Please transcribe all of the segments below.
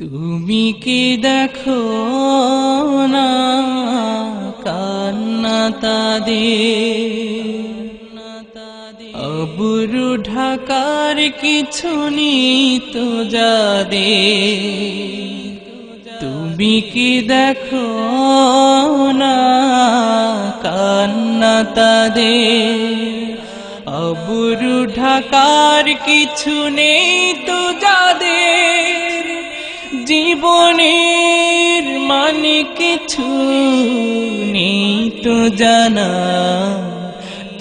তুমি কি দেখো না কান্না তাদের, আবরু ঢাকার কিছু নিত যাদের। তুমি কি দেখো না কান্না তাদের, আবরু ঢাকার কিছু নেই তো যাদের। জীবনের মানে কিছু নেই তো জানা,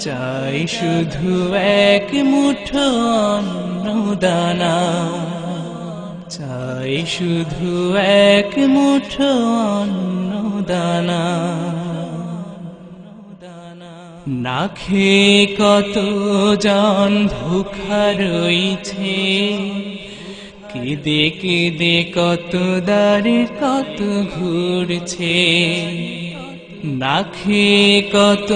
চাই শুধু এক মুঠো অন্ন দানা, চাই শুধু এক মুঠো অন্ন দানা। না খেয়ে কত জন ভুখা রইছে, কেঁদে কেঁদে কত দাঁড়ে কত ঘুরছে। না খেয়ে কত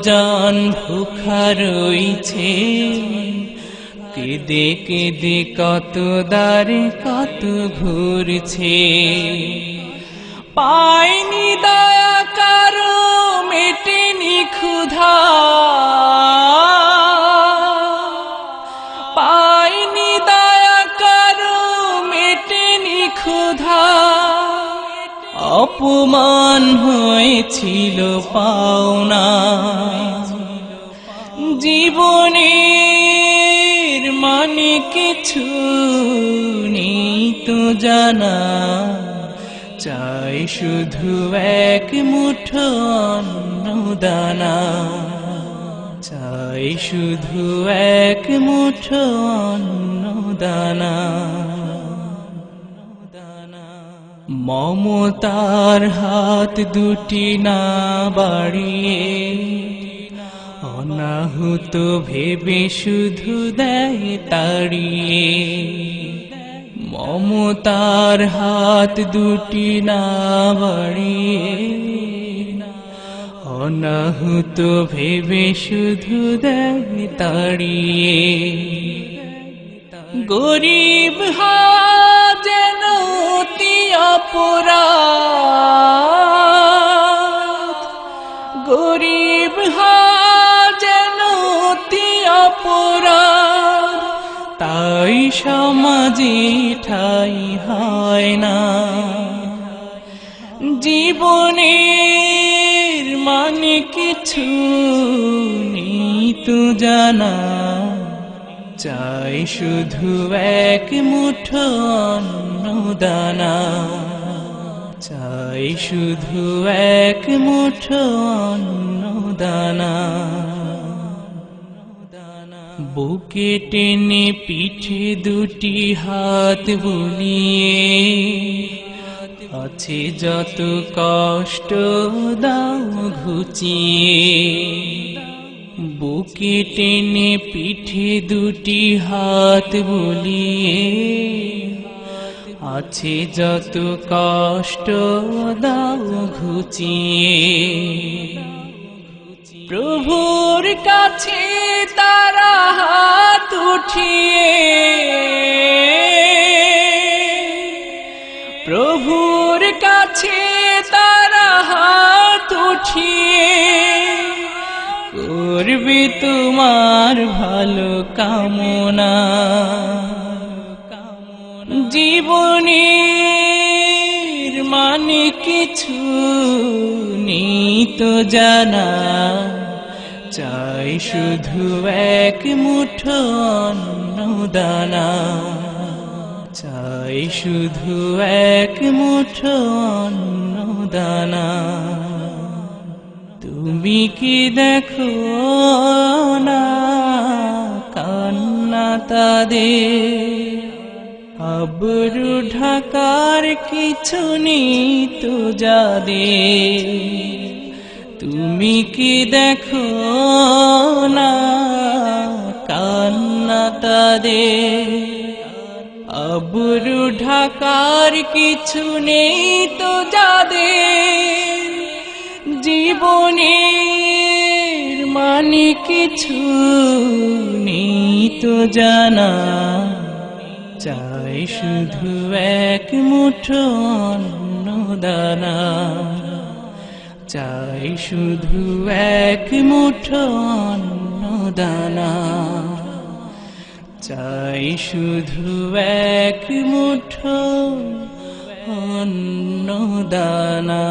জন ভুখা রইছে, কেঁদে কেঁদে কত দাঁড়ে কত ঘুরছে। পায়নি দয়া কারো মেটেনি ক্ষুধা, পায়নি দয়া কারো মেটেনি ক্ষুধা। অপমান হয়েছিল পাওনা, জীবনের মানে কিছু নেই তো জানা, চাই শুধু এক মুঠো অন্ন দানা, চাই শুধু এক মুঠো অন্ন দানা। মমতার হাত দুটি না বাড়িয়ে, অনাহুত ভেবে শুধু দেয় তাড়িয়ে। মমতার হাত দুটি না বাড়িয়ে, অনাহুত ভেবে শুধু দেয় তাড়িয়ে। গরিব যেন অতি অপরাধ, গরিব যেন অতি অপরাধ, তাই সমাজে ঠাই হয় না। জীবনের মানে কিছু নেই তো জানা, চাই শুধু এক মুঠো অন্ন দানা, চাই শুধু এক মুঠো অন্ন দানা। বুকে টেনে পিঠে দুটি হাত বুলিয়ে, আছে যত কষ্ট দাও ঘুচিয়ে। বুকে টেনে পিঠে দুটি হাত বুলিয়ে, আছে যত কষ্ট দাও ঘুচিয়ে। প্রভুর কাছে তারা হাত উঠিয়ে, প্রভুর কাছে তারা হাত উঠিয়ে, করবে তোমার ভালো কামনা। জীবনের মানে কিছু নেই তো জানা, চাই শুধু এক মুঠো অন্ন দানা, চাই শুধু এক মুঠো অন্ন দানা। তুমি কি দেখো না কান্না তাদের, আবরু ঢাকার কিছু নেই তো যাদের। তুমি কি দেখো না কান্না তাদের, আবরু ঢাকার কিছু নেই তো যাদের। জীবনের মানে কিছু নেই তো জানা, চাই শুধু এক মুঠো অন্ন দানা, চাই শুধু এক মুঠো অন্ন দানা, চাই শুধু এক মুঠো অন্ন দানা।